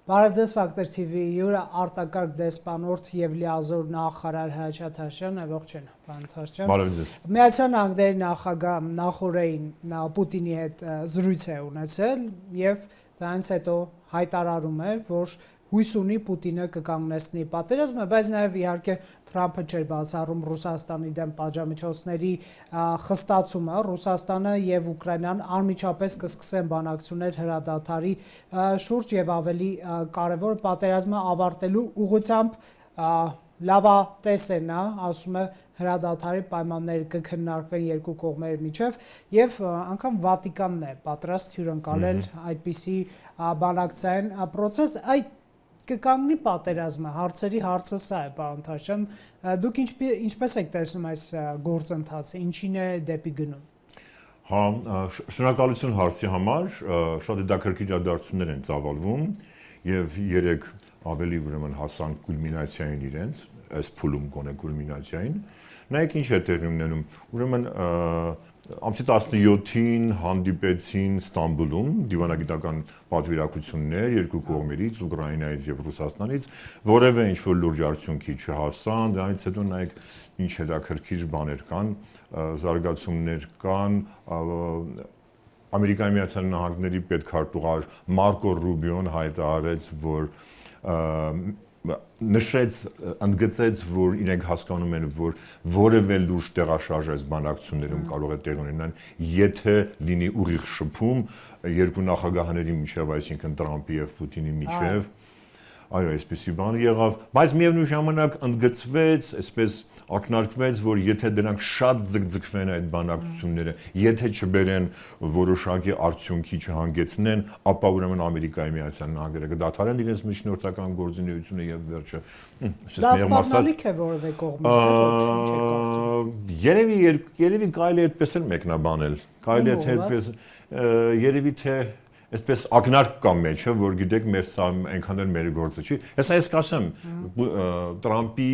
Բարև ձեզ Factor TV-ի յուրը արտակարգ դեսպանորդ եւ լիազոր նախարար Հրաչյա Թաշյանը, ողջույն, պարոն Թաշյան։ Բարև ձեզ։ Միացյալ Նահանգների նախագահ նախորդին Պուտինի հետ զրույց է ունեցել եւ դրանից հետո հայտարարում է, որ հույս ունի Պուտինը կկանգնեցնի պատերազմը, բայց նաեւ իհարկե Թրամփը չէր բացառում Ռուսաստանի դեմ պատժամիջոցների խստացումը, Ռուսաստանը եւ Ուկրաինան անմիջապես կսկսեն բանակցություններ հրադադարի շուրջ եւ ավելի կարեւոր պատերազմը ավարտելու ուղղությամբ լավատես է նա, ասում է հրադադարի պայմանները կքննարկվեն երկու կողմերի միջև եւ անգամ Վատիկանն է պատրաստ հյուրընկալել այդպիսի բանակցային process, այդ կկանգնի պատերազմը, հարցերի հարցը սա է, պարոն Թաշյան, դուք ինչպես եք տեսնում այս գործընթացը, ինչին է դեպի գնում։ Հա, շնորհակալություն հարցի համար, շատ հետաքրքիր իրադարձություններ են ծավալվում եւ երեք ավելի ուրեմն հասան կուլմինացիային իրենց, այս փուլում գոնե կուլմինացիային։ Նայեք ինչ է տեղի ունենում, ուրեմն ամսի 17-ին հանդիպեցին Ստամբուլում դիվանագիտական պատվիրակություններ երկու կողմերից, Ուկրաինայից եւ Ռուսաստանից, որևէ ինչ-որ լուրջ արդյունքի չհասան, դրանից հետո նայեք ինչ հետաքրքիր բաներ կան, զարգացումներ կան, Ամերիկայի Միացյալ Նահանգների պետքարտուղար Մարկո Ռուբիոն հայտարարեց, որ նշեց, ընդգծեց, որ իրենք հասկանում են, որ որևէ լուրջ տեղաշարժ այս բանակցություններում կարող է տեղ ունենալ, եթե լինի ուղիղ շփում երկու նախագահների միջև, այսինքն Տրամփի եւ Պուտինի միջև, այո, այսպեսի բան եղավ, բայց միևնույն ժամանակ ընդգծվեց, այսպես ակնարկվեց, որ եթե դրանք շատ ձգձգվեն այդ բանակցությունները, եթե չբերեն որոշակի արդյունքի չհանգեցնեն, ապա ուրեմն Ամերիկայի Միացյալ Նահանգները կդադարեն իրենց միջնորդական գործունեությունը եւ վերջը, դա սպառնալիք է որևէ կողմի, երևի կարելի է այդպես էլ մեկնաբանել, կարելի է թե այդպես երևի թե այսպես ակնարկ կա մեջը, որ գիտեք, մեր սա այնքան էլ մեր գործը չի։ Ես կասեմ, Տրամփի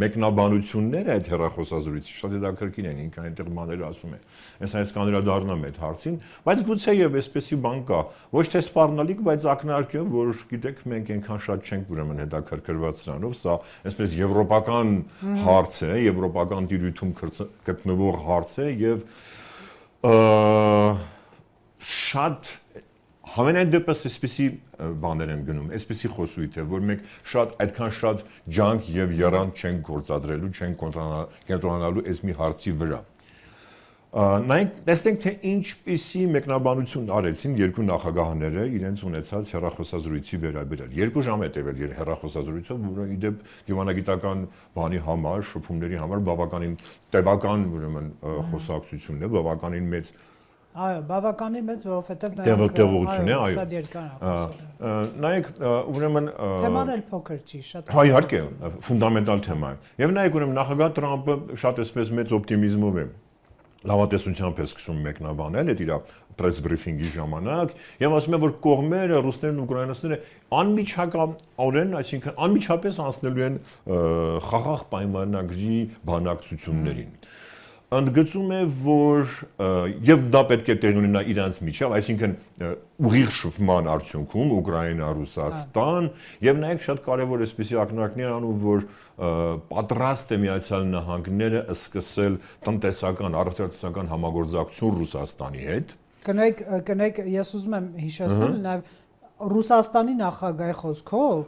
մեկնաբանությունները այդ հեռախոսազրույցի շատ հետաքրքիր են, ինքն այնտեղ բաներ ասում է։ Ես կանդրադառնամ այդ հարցին, բայց գուցե եւ այսպեսի բան կա, ոչ թե սպառնալիք, բայց ակնարկ է, որ գիտեք, մենք այնքան շատ չենք ուրեմն հետաքրքրված սրանով, սա այսպես եվրոպական հարց է, եվրոպական տիրույթում գտնվող հարց է եւ շատ Համենայն դեպս այսպիսի բաներ են գնում, այսպիսի խոսույթ է, որ մենք այդքան շատ ջանք եւ եռանդ չենք գործադրելու, չենք կենտրոնանալու այս մի հարցի վրա։ Նայենք, տեսնենք թե ինչպիսի մեկնաբանություն արեցին երկու նախագահները իրենց ունեցած հեռախոսազրույցի վերաբերյալ։ 2 ժամ է տևել հեռախոսազրույցը, որը ի դեպ դիվանագիտական բանի համար, շփումների համար բավականին տևական ուրեմն խոսակցությունն է, բավականին մեծ Այո, բավականին մեծ, որովհետև տեղողություն է, այո։ Շատ երկար է։ Նայեք, ուրեմն թեման էլ փոքր չի, շատ։ Հա, իհարկե, ֆունդամենտալ թեմա է։ Եվ նայեք, ուրեմն նախագահ Տրամփը շատ էսպես մեծ օպտիմիզմով է լավատեսությամբ է սկսում մեկնաբանել այդ իր press briefing-ի ժամանակ եւ ասում է, որ կողմերը ռուսներն ու ուկրաինացիները անմիջական, այսինքն անմիջապես անցնելու են խաղաղ պայմանագրի բանակցություններին։ Ընդգծում է, որ եւ դա պետք է տեղի ունենա իրանց միջև, այսինքն ուղիղ շփման արդյունքում Ուկրաինա, Ռուսաստան եւ նաեւ շատ կարեւոր էսպիսի ակնարկներ անում, որ պատրաստ է Միացյալ Նահանգները սկսել տնտեսական, առողջական համագործակցություն Ռուսաստանի հետ։ Կնեք, ես ուզում եմ հիշեցնել նաեւ Ռուսաստանի նախագահի խոսքով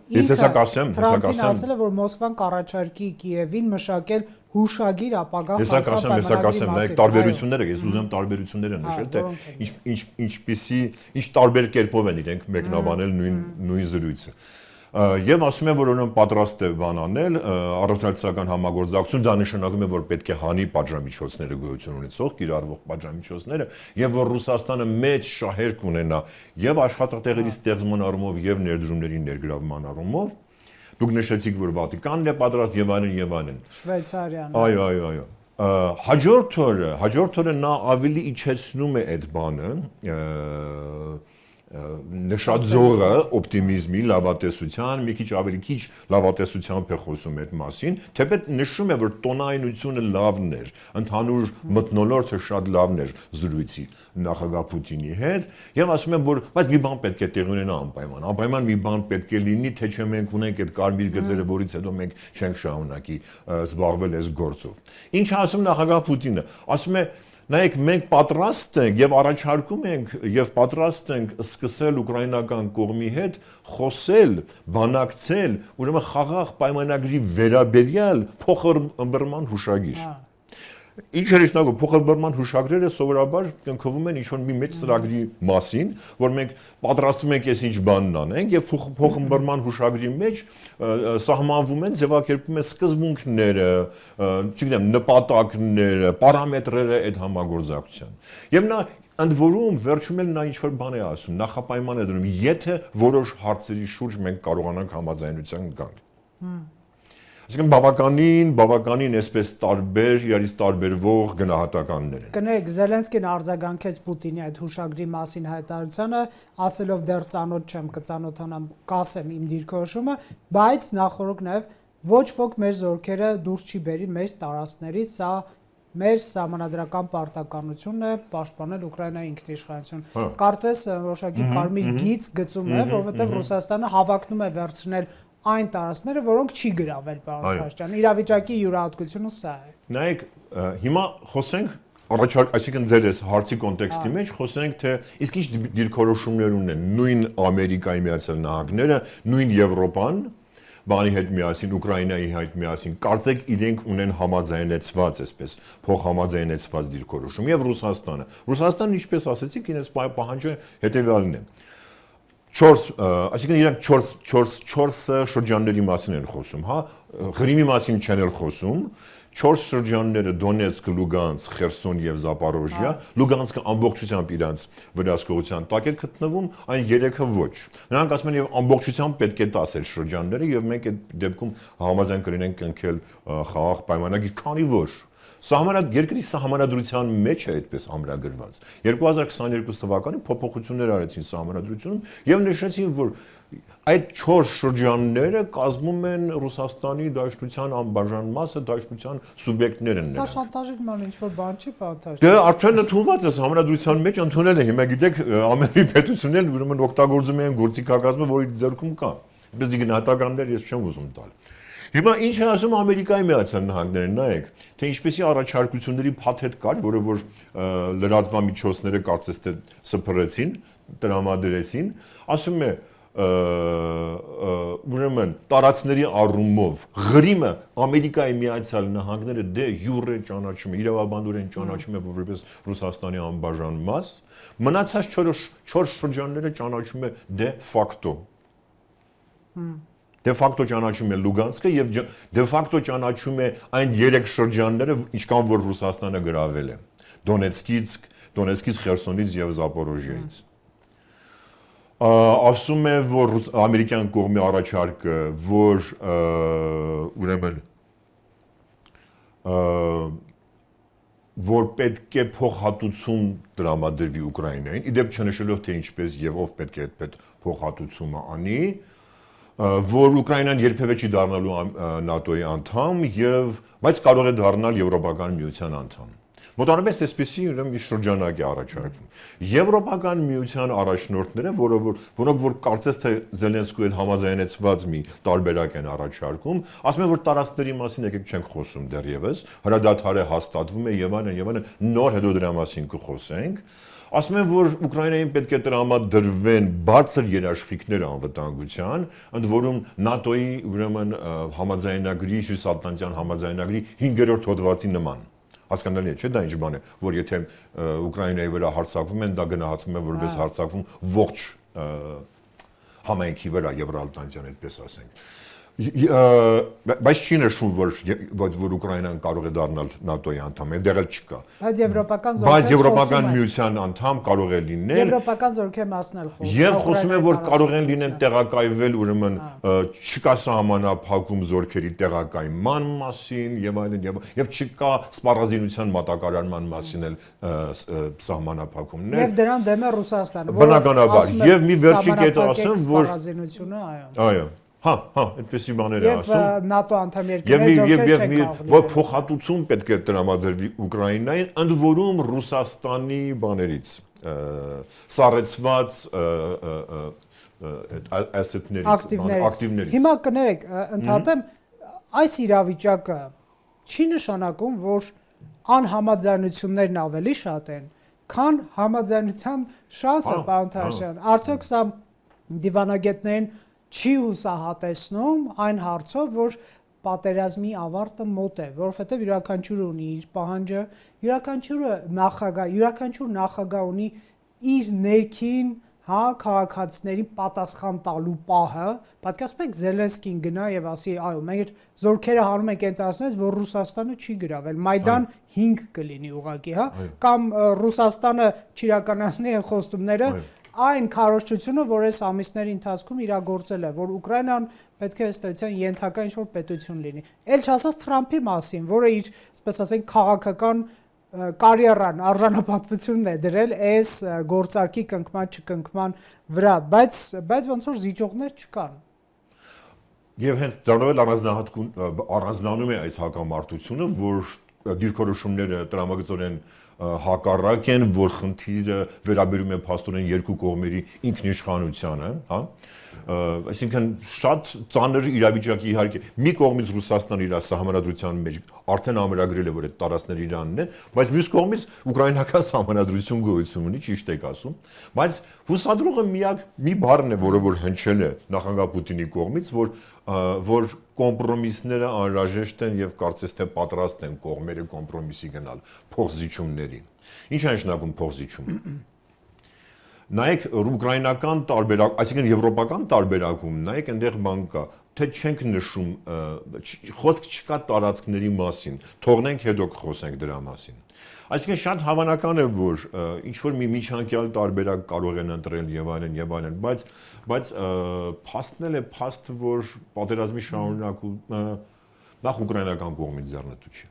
Թրամփին ասել է, որ Մոսկվան կառաջարկի Կիևին մշակել հուշագիր ապագա Հեսա կասեմ, նայեք տարբերությունները, ես ուզում եմ տարբերությունները նշել, թե ինչ տարբեր կերպով են իրենք մեկնաբանել նույն զրույցը։ Եվ ասում է, որ ուրեմն պատրաստ է բան անել, առողջական համագործակցություն, դա նշանակում է, որ պետք է հանի պատժամիջոցները գոյություն ունեցող, կիրառվող պատժամիջոցները, եւ որ Ռուսաստանը մեծ շահերք ունենա եւ աշխատատեղերի ստեղծման առումով եւ ներդրումների ներգրավման առումով։ Դուք նշեցիք, որ Վատիկանն է պատրաստ եւ այլն։ Շվեյցարիան։ Այո։ Հաջորդ օրը նա ավելի իջեցնում է այդ բանը, նշած զորը օպտիմիզմի, լավատեսության, մի քիչ ավելի քիչ լավատեսությամբ է խոսում այդ մասին, թեպետ նշում է, որ տոնայնությունը լավն էր, ընդհանուր մթնոլորտը շատ լավն էր զրույցի նախագահ Պուտինի հետ, եւ ասում եմ, որ բայց մի բան պետք է տեղի ունենա անպայման մի բան պետք է լինի, թե չէ մենք ունենք այդ կարմիր գծերը, որից հետո մենք չենք շարունակի զբաղվել այս գործով։ Ինչ ասում նախագահ Պուտինը, ասում է նայեք, մենք պատրաստ ենք եւ առաջարկում ենք եւ պատրաստ ենք սկսել ուկրաինական կողմի հետ խոսել, բանակցել, ուրեմն խաղաղ պայմանագրի վերաբերյալ փոխըմբռնման հուշագիր։ Ինչ էր նշանակում փոխըմբռնման հուշագրերը սովորաբար կնքվում են ինչ-որ մի մեծ ծրագրի մասին, որ մենք պատրաստվում ենք այս ինչ բանն անենք եւ փոխըմբռնման հուշագրի մեջ սահմանվում են, ձևակերպվում են սկզբունքները, չգիտեմ, նպատակները, պարամետրերը այդ համագործակցության։ Եվ նա ընդ որում վերջում էլ նա ինչ-որ բան է ասում, նախապայման է դնում, եթե որոշ հարցերի շուրջ մենք կարողանանք համաձայնության գալ։ Այսինքն բավականին այսպես տարբեր, իրարից տարբերվող գնահատականներ են։ Կներեք, Զելենսկին արձագանքեց Պուտինի այդ հուշագրի մասին հայտարարությանը, ասելով դեռ ծանոթ չեմ, կծանոթանամ, կասեմ իմ դիրքորոշումը, բայց նախորդ նաև ոչ ոք մեր զորքերը դուրս չի բերի մեր տարածքներից, սա մեր սահմանադրական պարտականությունն է պաշտպանել Ուկրաինայի ինքնիշխանություն։ Կարծես որոշակի կարմիր գիծ գծում է, որովհետև Ռուսաստանը հավակնում է վերցնել այն տարածքները, որոնք չի գրավել պարոն Փաշտյան։ Իրավիճակի յուրահատկությունը սա է։ Նայեք, հիմա խոսենք այսինքն ձեր այս հարցի կոնտեքստի մեջ խոսենք, թե իսկ ինչ դիրքորոշումներ ունեն նույն Ամերիկայի Միացյալ Նահանգները, նույն Եվրոպան, բանի հետ միասին, Ուկրաինայի հետ միասին, կարծեք իրենք ունեն համաձայնեցված, այսպես, փոխհամաձայնեցված դիրքորոշում եւ Ռուսաստանը։ Ռուսաստանը, ինչպես ասեցիք, իրենց պահանջը հետեւյալն է։ Այսինքն իրանք 4 շրջանների մասին են խոսում, հա, Ղրիմի մասին չեն էլ խոսում, 4 շրջանները Դոնեցկ, Լուգանսկ, Խերսոն եւ Զապորոժիա, Լուգանսկը ամբողջությամբ իրանց վրացկողության տակ է գտնվում, այն 3-ը ոչ։ Նրանք ասում են եւ ամբողջությամբ պետք է 10 շրջանները եւ մենք այդ դեպքում համաձայն կլինենք կնքել խաղաղ պայմանագիր, քանի որ երկրի սահմանադրության մեջ է այդպես ամրագրված։ 2022 թվականին փոփոխություններ արեցին սահմանադրությունում եւ նշեցին, որ այդ 4 շրջանները կազմում են Ռուսաստանի դաշնության անբաժան մասը, դաշնության սուբյեկտներ են նրանք։ Սա շանտաժի նման ինչ-որ բան չի, պարտադիր։ Դե արդեն ընդունված է սահմանադրության մեջ ընդունել է, հիմա գիտեք, ամենի պետությունն ուրեմն օգտագործում են գործիքակազմը, որի ձեռքում կա։ Ինչպես գնահատականներ ես չեմ ուզում տալ։ Հիմա ինչ է ասում Ամերիկայի Միացյալ Նահանգները, նայեք, թե ինչպեսի առաջարկությունների փաթեթ կար, որը որ լրատվամիջոցները կարծես թե սփռեցին, տրամադրեցին, ասում է ուրեմն տարածքների առումով Ղրիմը Ամերիկայի Միացյալ Նահանգները դե յուրե ճանաչում է, իրավաբանորեն ճանաչում է որպես Ռուսաստանի անբաժան մաս, մնացած 4 շրջանները ճանաչում է դե ֆակտո։ Դե ֆակտո ճանաչում է Լուգանսկը եւ դե ֆակտո ճանաչում է այն 3 շրջանները, ինչքան որ Ռուսաստանը գրավել է։ Դոնեցկից, Խերսոնից եւ Զապորոժիայից։ Ասում է, որ ամերիկյան կողմի առաջարկը, որ ուրեմն որ պետք է փոխհատուցում տրամադրվի Ուկրաինային, իդեպ չնշելով թե ինչպես եւ ով պետք է այդ փոխհատուցումը անի, որ Ուկրաինան երբևէ չի դառնալու ՆԱՏՕ-ի անդամ բայց կարող է դառնալ Եվրոպական միության անդամ։ Մոտավորապես այսպեսի ուրեմն մի շրջանակ է առաջարկվում։ Եվրոպական միության առաջնորդները, որոնք որ կարծես թե Զելենսկու հետ համաձայնեցված մի տարբերակ են առաջարկում, ասում են, որ տարածքների մասին եկեք չենք խոսում դեռևս, հրադադար է հաստատվում է եւ այլն, նոր հետո դրա մասին կխոսենք։ Ասում են, որ Ուկրաինային պետք է տրամադրվեն բարձր երաշխիքներ անվտանգության, ընդ որում ՆԱՏՕ-ի ուրեմն համաձայնագրի, հյուսատլանտյան համաձայնագրի 5-րդ հոդվածի նման։ Հասկանալի է, չէ՞ դա ինչ բան է, որ եթե Ուկրաինայի վրա հարձակվում են, դա գնահատվում է որպես հարձակվում ողջ համայնքի վրա, Եվրատլանտյան, այդպես ասենք։ Բայց չի նշում, որ Ուկրաինան կարող է դառնալ ՆԱՏՕ-ի անդամ, այնտեղ էլ չկա։ Բայց Եվրոպական միության անդամ կարող է լինել։ Եվրոպական զորքեր մասնել խոսում։ Եվ խոսում են, որ կարող են լինել տեղակայվել, ուրեմն չկա սահմանափակում զորքերի տեղակայման մասին եւ այլն եւ չկա սպառազինության մատակարարման մասին էլ սահմանափակումներ։ Եվ դրան դեմ է Ռուսաստանը։ Բնականաբար, եւ մի վերջին կետը ասեմ, որ սպառազինությունը, այո։ Հա, այդպեսի բաներ է ասում։ Եվ ՆԱՏՕ անդամ երկրների զորքեր չեն կարող։ Որ փոխհատուցում պետք է տրամադրվի Ուկրաինային, ընդ որում Ռուսաստանի բաներից, սառեցված ակտիվներից։ Հիմա կներեք, ընդհատեմ, այս իրավիճակը չի նշանակում, որ անհամաձայնություններն ավելի շատ են, քան համաձայնության շանսը, պարոն Թարաշյան։ Արդյոք սա դիվանագետներին չի հուսահատեցնում այն հարցով, որ պատերազմի ավարտը մոտ է, որովհետև յուրաքանչյուրը ունի իր պահանջը, յուրաքանչյուր նախագահ ունի իր ներքին, հա, քաղաքացիներին պատասխան տալու պահը։ Պատկերացնեք Զելենսկին գնա եւ ասի, այո, մենք զորքերը հանում ենք ընտրացնես, որ Ռուսաստանը չի գրավել, Մայդան 5 կլինի ուղղակի, հա, կամ Ռուսաստանը չիրականացնի այն խոստումները, այն քարոզչությունը, որ այս ամիսների ընթացքում իրագործել է, որ Ուկրաինան պետք է ըստեյության ենթակա ինչ-որ պետություն լինի։ Էլ չասած Թրամփի մասին, որը իր, ասես ասենք, քաղաքական կարիերան, արժանապատվությունն է դրել այս գործարքի կնքման չկնքման վրա, բայց ոնց որ զիջողներ չկան։ Եվ հենց դրանով էլ առանձնանում է այս հակամարտությունը, որ դիրքորոշումները տրամագծորեն հակառակ են, որ խնդիրը վերաբերում է փաստորեն երկու կողմերի ինքնիշխանությանը, հա, այսինքն շատ ծանր իրավիճակի իհարկե մի կողմից Ռուսաստանը իր սահմանադրության մեջ արդեն ամրագրել է, որ այդ տարածքները Իրանն է, բայց մյուս կողմից ուկրաինական սահմանադրություն գոյություն ունի, ճիշտ եք ասում, բայց հուսադրողը միակ մի բառն է, որը որ հնչել է նախագահ Պուտինի կողմից, որ կոմպրոմիսները անհրաժեշտ են եւ կարծես թե պատրաստ են կողմերը կոմպրոմիսի գնալ փոխզիջումների։ Ինչ է նշանակում փոխզիջում։ Նայեք ուկրաինական տարբերակ, այսինքն եվրոպական տարբերակում, նայեք այնտեղ բան կա, թե չենք նշում, խոսք չկա տարածքների մասին, թողնենք հետո խոսենք դրա մասին։ Այսինքն շատ հավանական է, որ ինչ որ մի միջանկյալ տարբերակ կարող են ընտրել եւ այլն, բայց փաստն է փաստ, որ պատերազմի շարունակումը նախ ուկրաինական կողմից ձեռնտու չի։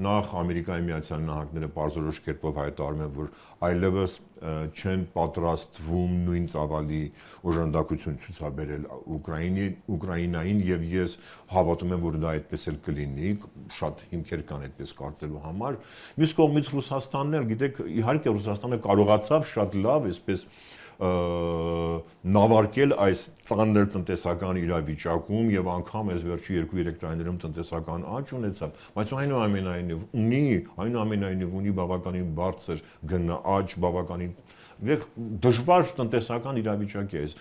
Նախ Ամերիկայի Միացյալ Նահանգները բարձրորոշ կերպով հայտարարում են, որ այլևս չեն պատրաստվում նույն ծավալի օժանդակություն ցուցաբերել Ուկրաինային եւ ես հավատում եմ, որ դա այդպես էլ կլինի, շատ հիմքեր կան այդպես կարծելու համար։ Մյուս կողմից Ռուսաստանն էլ, գիտեք, իհարկե Ռուսաստանը կարողացավ շատ լավ այսպես նավարկել այս ծանր տնտեսական իրավիճակում եւ անգամ այս վերջի 2-3 տարիներում տնտեսական աճ ունեցավ, բայց այնուամենայնիվ ունի բավականին բարձր գնաճ, բավականին դժվար տնտեսական իրավիճակ է այս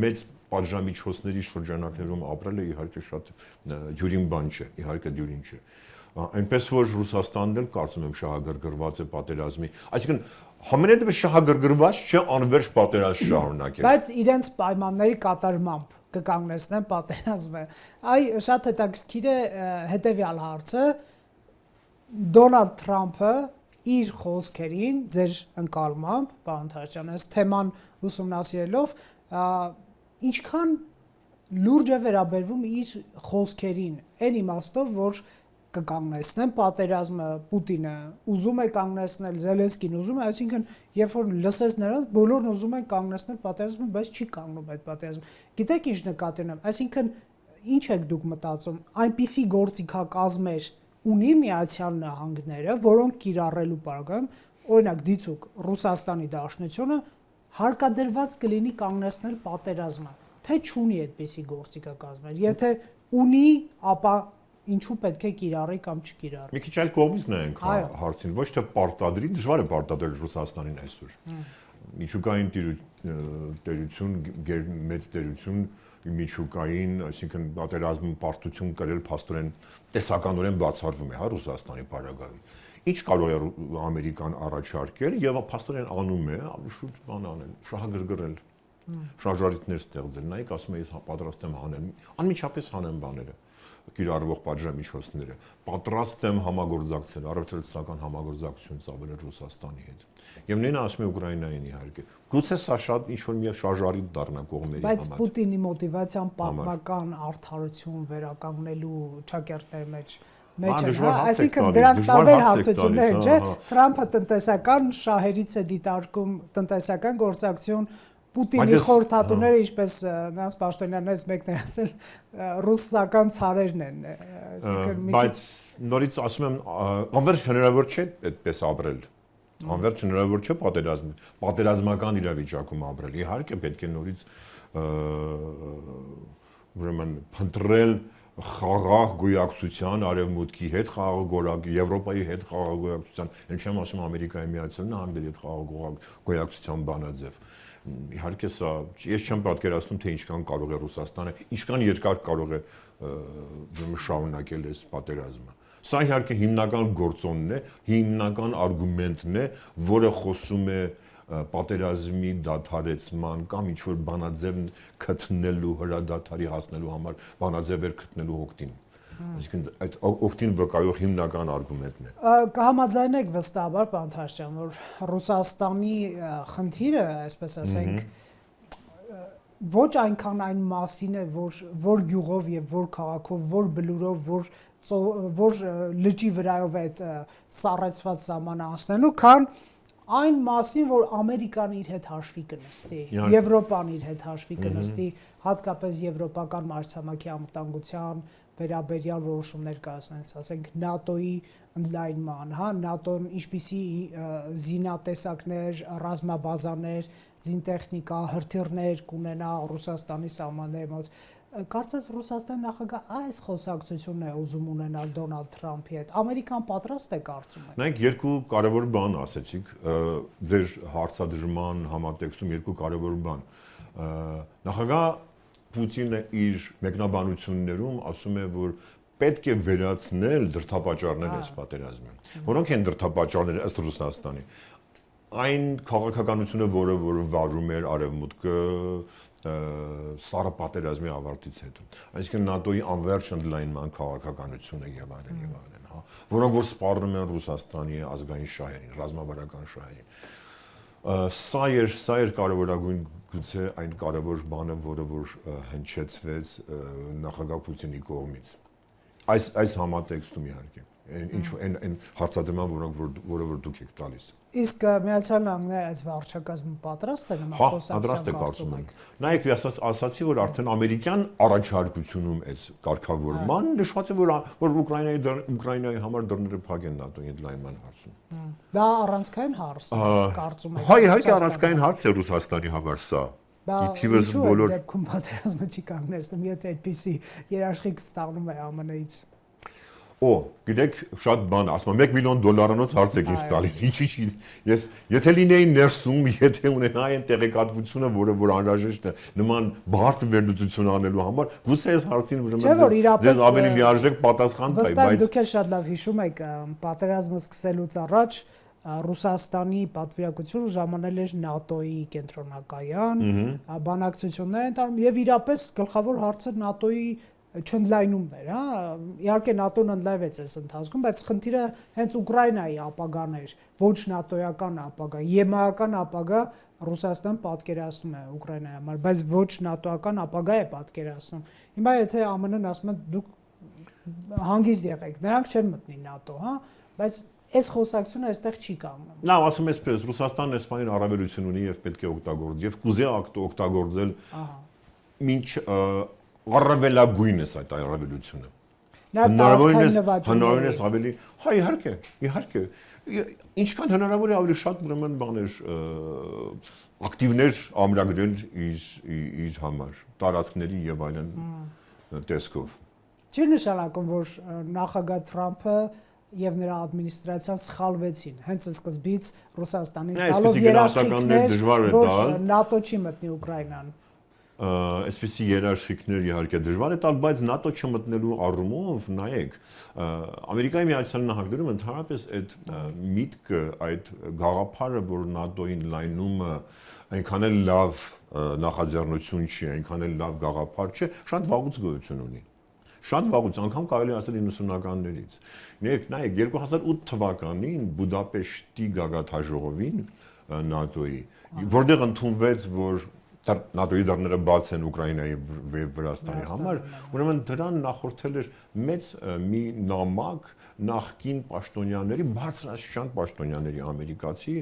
մեծ պատժամիջոցների շրջանակներում ապրելը իհարկե շատ դյուրին բան չէ, իհարկե դյուրին չէ։ Այնպես որ Ռուսաստանն էլ կարծում եմ շահագրգռված է պատերազմի, այսինքն համենայնիվ շահագրգռված չէ անվերջ պատերազմ շարունակել։ Բայց իրենց պայմանների կատարմամբ կկանգնեցնեն պատերազմը։ Այ շատ հետաքրքիր է հետևյալ հարցը։ Դոնալդ Թրամփը իր խոսքերին, ձեր ընկալմամբ, պարոն Թարաշյան, այս թեման ուսումնասիրելով, ինչքան լուրջ է վերաբերվում իր խոսքերին, այն իմաստով, որ կկանգնեցնեն պատերազմը, Պուտինը ուզում է կանգնեցնել, Զելենսկին ուզում է, այսինքն երբ որ լսես նրանց, բոլորն ուզում են կանգնեցնել պատերազմը, բայց չի կանգնում այդ պատերազմը։ Գիտեք ինչ նկատի ունեմ, այսինքն ինչ եք դուք մտածում, այնպիսի գործիքակազմեր ունի Միացյալ Նահանգները, որոնք կիրառելու պարագայում, օրինակ դիցուկ Ռուսաստանի Դաշնությունը հարկադրված կլինի կանգնեցնել պատերազմը, թե չունի այդպիսի գործիքակազմեր, եթե ունի, ապա ինչու պետք է կիրառի կամ չկիրառի։ Մի քիչ այլ կողմից նայենք հարցին, ոչ թե պարտադրի, դժվար է պարտադրել Ռուսաստանին այսօր։ Միջուկային տերություն, մեծ տերություն միջուկային, այսինքն պատերազմի պարտություն կրել փաստորեն տեսականորեն բացառվում է, հա, Ռուսաստանի պարագայում։ Ինչ կարող է Ամերիկան առաջարկել եւ փաստորեն անում է, ավելի շուտ բան անել, շահագրգռել շարժարիտներ ստեղծել, նայեք ասում է ես պատրաստ եմ հանել, անմիջապես հանեմ բաները, կիրառվող պատժամիջոցները, պատրաստ եմ համագործակցել, առևտրական համագործակցություն ծավալել Ռուսաստանի հետ։ Եվ նույնը ասում է Ուկրաինային իհարկե։ Գուցե սա շատ ինչ-որ մի շարժարիտ դառնա կողմերի համար։ Բայց Պուտինի մոտիվացիան պատմական արդարություն վերականգնելու ճակերտների մեջ այսինքն դրանք տարբեր հարթություններ են, չէ՞։ Թրամփը տնտեսական շահերից է դիտարկում տնտեսական գործակցություն, Պուտինի խորհրդատուները, ինչպես նրանց պաշտոնյաներից մեկն էր ասել, ռուսական ցարերն են, այսինքն բայց նորից ասում եմ, անverջ հնարավոր չէ այդպես ապրել։ Անverջ հնարավոր չէ պատերազմական իրավիճակում ապրել։ Իհարկե պետք է նորից ուրեմն փնտրել խաղաղ գոյակցության արևմուտքի հետ խաղաղ Եվրոպայի հետ խաղաղ գոյակցության, այն չեմ ասում Ամերիկայի Միացյալ Նահանգների հետ խաղաղ գոյակցության բանաձև։ Իհարկե սա ես չեմ պատկերացնում թե ինչքան կարող է Ռուսաստանը, ինչքան երկար կարող է շարունակել այս պատերազմը։ Սա իհարկե հիմնական գործոնն է, հիմնական արգումենտն է, որը խոսում է պատերազմի դադարեցման կամ ինչ-որ բանաձև գտնելու հրադադարի հասնելու համար բանաձևեր գտնելու օգտին։ Այսինքն այդ օգտին վկայող հիմնական արգումենտն է։ Կհամաձայնեք վստահաբար, պարոն Թաշյան, որ Ռուսաստանի խնդիրը, այսպես ասենք, ոչ այնքան այն մասին է, որ գյուղով եւ որ քաղաքով, որ բլուրով, որ լճի վրայով այդ սառեցված սահմանը անցնելու, քան այն մասին, որ Ամերիկան իր հետ հաշվի կնստի, Եվրոպան իր հետ հաշվի կնստի, հատկապես եվրոպական մայրցամաքի անվտանգության վերաբերյալ որոշումներ կայացնեն, ասենք ՆԱՏՕ-ի ընդլայնման, հա, ՆԱՏՕ-ն ինչպիսի զինատեսակներ, ռազմաբազաներ, զինտեխնիկա, հրթիռներ կունենա Ռուսաստանի սահմանների մոտ։ Կարծես Ռուսաստանի նախագահ այս խոսակցությունն է ուզում ունենալ Դոնալդ Թրամփի հետ։ Ամերիկան պատրաստ է կարծում եք։ Նայեք երկու կարևոր բան ասեցիք, ձեր հարցադրման համատեքստում երկու կարևոր բան։ Նախագահ Պուտինը իր մեկնաբանություններում ասում է, որ պետք է վերացնել դրդապատճառները այս պատերազմին։ Որոնք են դրդապատճառները ըստ Ռուսաստանի։ Այն քաղաքականությունը, որը վարում էր Արևմուտքը սառը պատերազմի ավարտից հետո, այսինքն ՆԱՏՕ-ի անverջ ընդլայնման քաղաքականությունը եւ այլն, հա, որոնք որ սպառնում են Ռուսաստանի ազգային շահերին, ռազմավարական շահերին։ Սա էր կարևորագույն գուցե այն կարևոր բանը, որը որ հնչեցվեց նախագահ Պուտինի կողմից։ Այս համատեքստում իհարկե այն հարցադրման, որը որ դուք եք տալիս։ Իսկ Միացյալ Նահանգները այս վարչակազմը պատրաստ է նման խոսակցության կարծում եք։ Նայեք, ես ասացի, որ արդեն ամերիկյան առաջարկությունում այս կարգավորման նշված է, որ Ուկրաինայի համար դռները փակ են ՆԱՏՕ-ի ընդլայնման հարցում։ Դա առանցքային հարց է, կարծում եք։ Հա, իհարկե առանցքային հարց է Ռուսաստանի համար սա։ Իթիվս բոլոր դեպքում պատերազմը չի կանգնեցնում, եթե այդպիսի երաշխիք ստանում է ԱՄՆ-ից։ Գիտեք, շատ բան, ասում եմ, $1 միլիոն հարց եք ինձ տալիս, ինչի՞ ես եթե լինեի ներսում, եթե ունենայի այն տեղեկատվությունը, որ անհրաժեշտ է նման բարդ վերլուծություն անելու համար, գուցե այս հարցին ուրեմն ձեզ ավելի լիարժեք պատասխան տայի, բայց դուք էլ շատ լավ հիշում եք, պատերազմը սկսելուց առաջ Ռուսաստանի պատվիրակությունը ժամանել էր ՆԱՏՕ-ի կենտրոնակայան, բանակցություններ են տարում եւ իրապես գլխավոր հարցը ՆԱՏՕ-ի չընդլայնումն էր, հա, իհարկե ՆԱՏՕ-ն ընդլայնվեց այս ընթացքում, բայց խնդիրը հենց Ուկրաինայի ապագան էր, ոչ ՆԱՏՕ-ական ապագա, ԵՄԱ-ական ապագա Ռուսաստան պատկերացնում է Ուկրաինայի համար, բայց ոչ ՆԱՏՕ-ական ապագա է պատկերացնում։ Հիմա եթե ԱՄՆ-ն ասում է դուք հանգիստ եղեք, նրանք չեն մտնի ՆԱՏՕ, հա, բայց այս խոսակցությունը այստեղ չի կանգնում։ Լավ, ասում ես պես, Ռուսաստանն այսպայն առավելություն ունի եւ պետք է օգտագործի եւ կուզե օգտագործել ինչ առավելագույնս այդ առավելությունը։ Հնարավորինս ավելի, հա իհարկե, ինչքան հնարավոր է ավելի շատ ուրեմն բաներ ակտիվներ ամրագրել իր համար, տարածքների եւ այլն տեսքով։ Չի նշանակում, որ նախագահ Թրամփը եւ նրա ադմինիստրացիան սխալվեցին հենց սկզբից Ռուսաստանին տալով երաշխիքներ, որ ՆԱՏՕ չի մտնի Ուկրաինան։ Այսպիսի երաշխիքներ իհարկե դժվար է տալ, բայց ՆԱՏՕ չմտնելու առումով նայեք, Ամերիկայի Միացյալ Նահանգներում ընդհանրապես այդ միտքը, այդ գաղափարը, որ ՆԱՏՕ-ին լայնումը այնքան էլ լավ նախաձեռնություն չի, այնքան էլ լավ գաղափար չէ, շատ վաղուց գոյություն ունի։ Շատ վաղուց, անգամ կարելի ասել 90-ականներից։ Նայեք, 2008 թվականին Բուդապեշտի գագաթաժողովին ՆԱՏՕ-ի, որտեղ ընդունվեց, որ ՆԱՏՕ-ի դռները բաց են Ուկրաինայի Վրաստանի համար, ուրեմն դրան նախորդել էր մեծ մի նամակ նախկին պաշտոնյաների, բարձրաստիճան պաշտոնյաների ամերիկացի,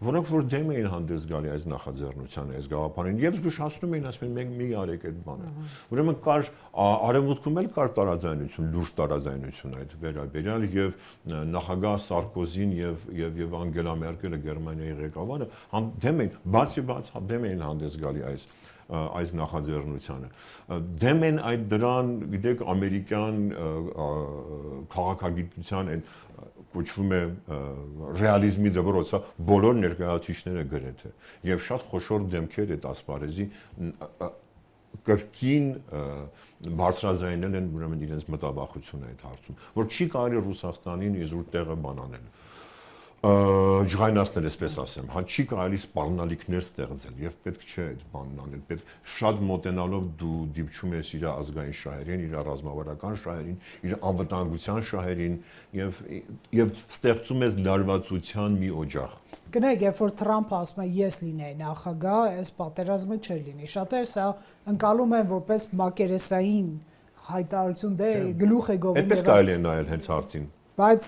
որոնք որ դեմ էին հանդես գալի այս նախաձեռնությանը, այս գաղափարին, եւ զգուշացնում էին, ասում են մի արեք այդ բանը։ Ուրեմն կար արևմուտքում էլ կար տարաձայնություն, լուրջ տարաձայնություն այդ վերաբերյալ եւ նախագահ Սարկոզին եւ Անգելա Մերկելը Գերմանիայի ղեկավարը դեմ էին, բացի դեմ էին հանդես գալի այս նախաձեռնությանը դեմ են այդ դրան գիտեք ամերիկյան քաղաքագիտության այն կոչվում է ռեալիզմի դպրոցը բոլոր ներկայացուցիչները գրեթե եւ շատ խոշոր դեմքեր այդ ասպարեզի կրկին բարձրաձայնել են ուրեմն իրենց մտավախությունը այդ հարցում որ չի կարելի Ռուսաստանին իզուր տեղը բանանել ջղայնացնել, այսպես ասեմ, հա չի կարելի սպառնալիքներ ստեղծել եւ պետք չէ այդ բանն անել, պետք շատ մոտենալով դու դիպչում ես իր ազգային շահերին, իր ռազմավարական շահերին, իր անվտանգության շահերին եւ ստեղծում ես լարվածության մի օջախ։ Գնայք, երբ որ Թրամփը ասում է ես լինեի նախագահ, այս պատերազմը չէր լինի։ Շատերը սա ընկալում են որպես մակերեսային հայտարարություն, դե գլուխ է գովում։ Այդպես կարելի է նայել հենց հարցին։ Բայց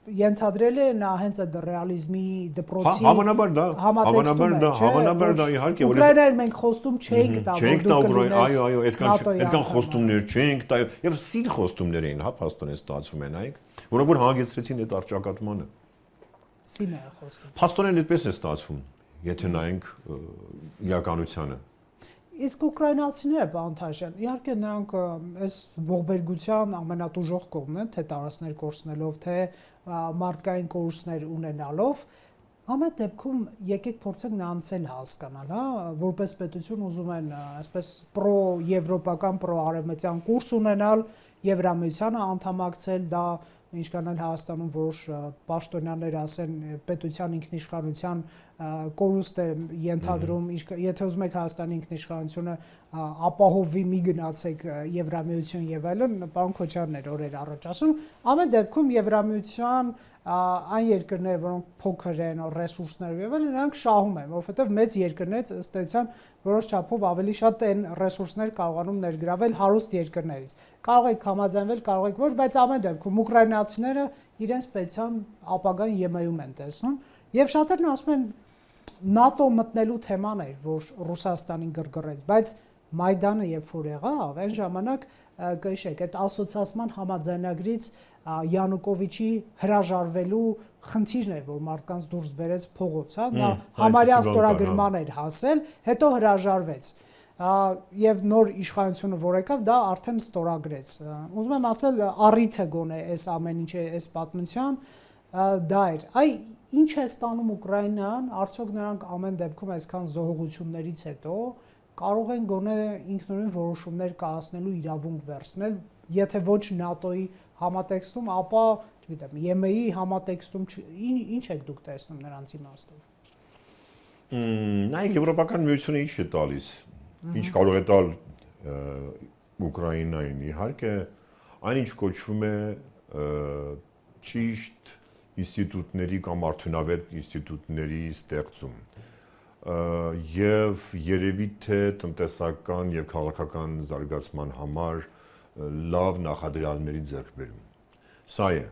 ենթադրել է նա հենց այդ ռեալիզմի դպրոցի հավանաբար դա իհարկե Ուկրաինայում մենք խոստում չէինք տա որ դու կլինես այո այդքան խոստումներ չէինք տա եւ սիր խոստումներ էին հա փաստորեն ստացվում են այք որոնք որ հանգեցրեցին այդ արճակատմանը սին է խոստում փաստորեն այդպես է ստացվում եթե նայենք իրականությանը Իսկ ուկրաինացիները բանտաժան իհարկե նրանք այս ողբերգության ամենատուժող կողմն են թե տարածքներ կորցնելով թե մարդկային կորուստներ ունենալով ամեն դեպքում եկեք փորձենք նրանցել հասկանալ հա որպես պետություն ուզում են այսպես պրո-եվրոպական պրո-արևմտյան կուրս ունենալ Եվրամիությանը անդամակցել դա ինչքան էլ Հայաստանում որոշ պաշտոնյաներ ասեն պետության ինքնիշխանության կորուստ է ենթադրում եթե ուզում եք Հայաստանի ինքնիշխանությունը ապահովի մի գնացեք Եվրամիություն եւ այլն պարոն Քոչարյանն էր օրեր առաջ ասում ամեն դեպքում Եվրամիության այն երկրները որոնք փոքր են ռեսուրսներով եւ այլն նրանք շահում են որովհետեւ մեծ երկրներից ըստ էության որոշ չափով ավելի շատ են ռեսուրսներ կարողանում ներգրավել հարուստ երկրներից կարող եք համաձայնվել կարող եք ոչ բայց ամեն դեպքում ուկրաինացիները իրենց պետության ապագան ԵՄ-ում են տեսնում եւ շատերն ասում են ՆԱՏՕ մտնելու թեման էր որ Ռուսաստանին գրգռեց բայց Մայդանը երբ որ եղավ այն ժամանակ կհիշեք այդ ասոցիացիան համաձայնագրից Յանուկովիչի հրաժարվելու խնդիրն էր որ մարդկանց դուրս բերեց փողոց հա նա համարյա ստորագրման էր հասել հետո հրաժարվեց եւ նոր իշխանությունը որ եկավ դա արդեն ստորագրեց ուզում եմ ասել առիթը գոնե այս ամեն ինչը այս պատմության դա էր այ ինչ է ստանում Ուկրաինան արդյոք նրանք ամեն դեպքում այսքան զոհողություններից հետո կարող են գոնե ինքնուրույն որոշումներ կայացնելու իրավունք վերցնել եթե ոչ ՆԱՏՕ-ի համատեքստում ապա չգիտեմ ԵՄ-ի համատեքստում ինչ եք դուք տեսնում նրանց իմաստով նայեք եվրոպական միությունը ինչ է տալիս ինչ կարող է տալ Ուկրաինային իհարկե այնինչ կոչվում է ճիշտ ինստիտուտների կամ արդյունավետ ինստիտուտների ստեղծում եւ երևի թե տնտեսական եւ քաղաքական զարգացման համար լավ նախադրյալների ձեռքբերում սա է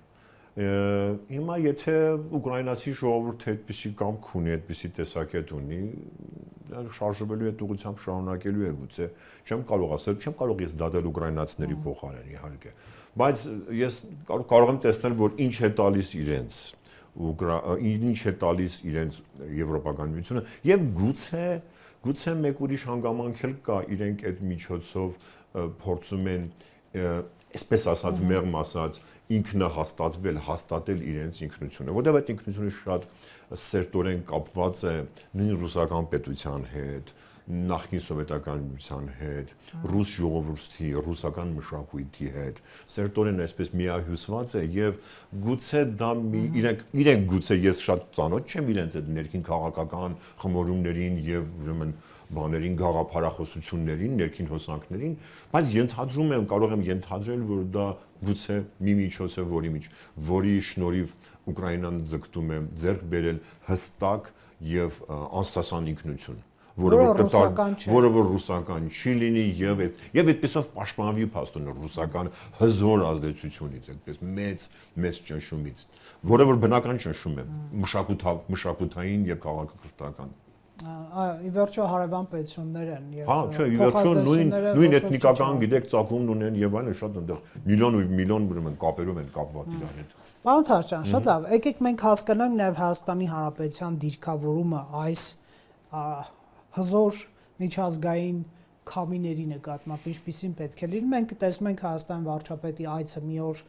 հիմա եթե ուկրաինացի ժողովուրդը այդպիսի կամք ունի այդպիսի տեսակետ ունի շարժվելու այդ ուղղությամբ շարունակելու է գուցե չեմ կարող ասել չեմ կարող ես դատել ուկրաինացիների փոխարեն իհարկե բայց ես կարող եմ տեսնել որ ինչ է տալիս իրենց ինչ է տալիս իրենց եվրոպական միությունը եւ գուցե մեկ ուրիշ հանգամանք էլ կա իրենք այդ միջոցով փորձում են այսպես ասած մեղմ ասած ինքնահաստատվել հաստատել իրենց ինքնությունը որտեղ այդ ինքնությունը շատ սերտորեն կապված է նույն ռուսական պետության հետ նախկին սովետական միության հետ, ռուս ժողովրդի, ռուսական մշակույթի հետ, սերտորեն այսպես միահյուսված է եւ գուցե դա իրենք գուցե ես շատ ծանոթ չեմ իրենց այդ ներքին քաղաքական խմորումներին եւ ուրեմն բաներին, գաղափարախոսություններին, ներքին հոսանքներին, բայց ենթադրում եմ, կարող եմ ենթադրել, որ դա գուցե մի միջոց է, որի շնորհիվ Ուկրաինան ձգտում է ձեռք բերել հստակ եւ անստասան ինքնություն, որը որ ռուսական չի լինի եւ այդպեսով պաշտպանվի փաստորեն ռուսական հզոր ազդեցությունից, այդպես մեծ ճնշումից, որը որ բնական ճնշում է, մշակութային եւ քաղաքակրթական։ Ի վերջո հարևան պետություններ են եւ հա, չէ, ի վերջո նույն էթնիկական գիտեք ծագումն ունեն եւ այլն, շատ այնտեղ միլիոն ուրեմն կապերով են կապված իրար հետ։ Պարոն Թաշյան, շատ լավ։ Եկեք մենք հասկանանք նաեւ Հայաստանի Հանրապետության դիրքավորումը այս հզոր միջազգային քամիների նկատմամբ ինչպիսին պետք է լինի։ Մենք տեսնում ենք Հայաստան վարչապետի այցը մի օր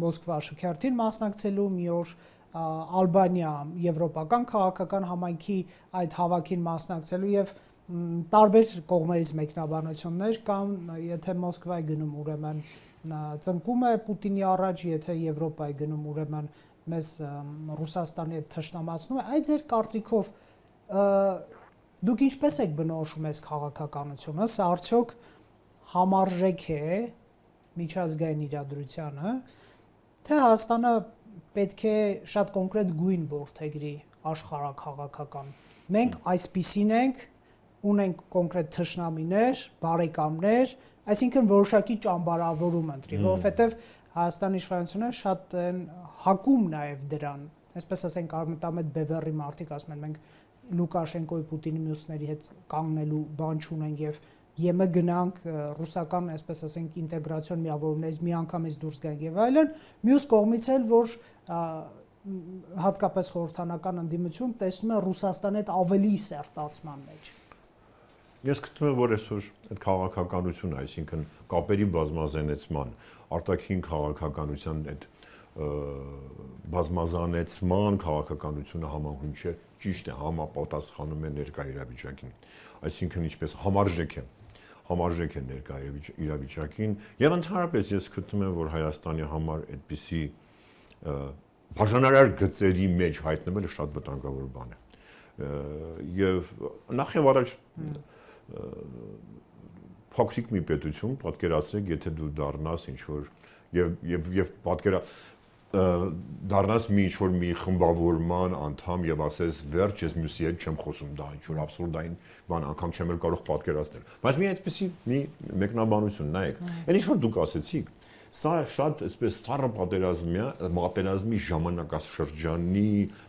Մոսկվա շքերթին մասնակցելու, մի օր Ալբանիա եվրոպական քաղաքական համայնքի այդ հավաքին մասնակցելու եւ տարբեր կողմերից մեկնաբանություններ կամ եթե Մոսկվայի գնում ուրեմն ծնկում է Պուտինի առաջ, եթե Եվրոպայի գնում ուրեմն մեզ Ռուսաստանի հետ թշնամացնում է, այդ ձեր կարծիքով դուք ինչպես եք բնորոշում այս քաղաքականությունը, սա արդյոք համարժեք է միջազգային իրադրությանը, թե Հայաստանը պետք է շատ կոնկրետ գույն որդեգրի աշխարհաքաղաքական։ Մենք այսպիսին ենք, ունենք կոնկրետ թշնամիներ, բարեկամներ, այսինքն որոշակի ճամբարավորում ընտրի, որովհետև Հայաստանի իշխանությունը շատ են հակում նաև դրան, այսպես ասենք Արմենտամետ Բևեռի մարդիկ ասում են մենք Լուկաշենկոյի, Պուտինի մյուսների հետ կանգնելու բան չունենք եւ ԵՄ գնանք ռուսական, այսպես ասենք, ինտեգրացիոն միավորումներից միանգամից դուրս գանք եւ այլն, մյուս կողմից էլ որ հատկապես խորհրդանական ընդդիմություն տեսնում է Ռուսաստանի հետ ավելի սերտացման մեջ։ Ես գտնում եմ, որ այսօր այդ քաղաքականությունը, այսինքն կապերի բազմազանեցման, արտաքին քաղաքականության այդ բազմազանեցման քաղաքականությունը համահունչ է, ճիշտ է, համապատասխանում է ներկա իրավիճակին։ Այսինքն ինչպես համարժեք է ներկա իրավիճակին եւ ընդհանրապես ես գտնում եմ, որ Հայաստանի համար այդպիսի բաժանարար գծերի մեջ հայտնվելը շատ վտանգավոր բան է։ Եվ նախ եւ առաջ փոքրիկ մի պետություն, պատկերացրեք, եթե դու դառնաս ինչ որ եւ դառնաս մի ինչ որ մի խմբավորման անդամ եւ ասես վերջ ես մյուսի հետ չեմ խոսում, դա ինչ որ աբսուրդային բան, անգամ չեմ էլ կարող պատկերացնել։ Բայց մի այդպեսի մի մեկնաբանություն նայեք, այն ինչ որ դուք ասեցիք, սա շատ այսպես սառը պատերազմի ժամանակաշրջանի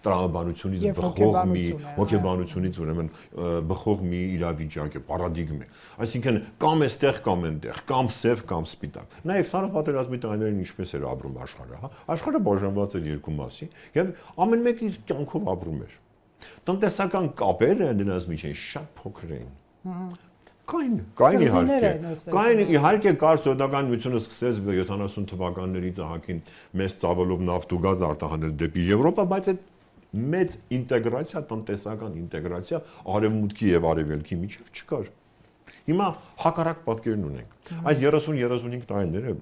տրամաբանությունից բխող մի հոգեբանությունից ուրեմն բխող մի իրավիճակ է, պարադիգմ է։ Այսինքն կամ էստեղ կամ այնտեղ, կամ սև կամ սպիտակ։ Նայեք, սառը պատերազմի տարիներին ինչպես էր ապրում աշխարհը, հա։ Աշխարհը բաժանված էր երկու մասի եւ ամեն մեկը իր կյանքով ապրում էր։ Տնտեսական կապերը դրանց միջին շատ փոքր էին։ Կային իհարկե կար սովետական միությունը սկսեց 70 թվականներից ահագին մեծ ծավալով նավթ ու գազ արտահանել դեպի Եվրոպա, բայց այդ մեծ ինտեգրացիա, տնտեսական ինտեգրացիա արևմուտքի եւ արևելքի միջև չկար։ Հիմա հակառակ պատկերն ունենք։ Այս 30-35 տարիները,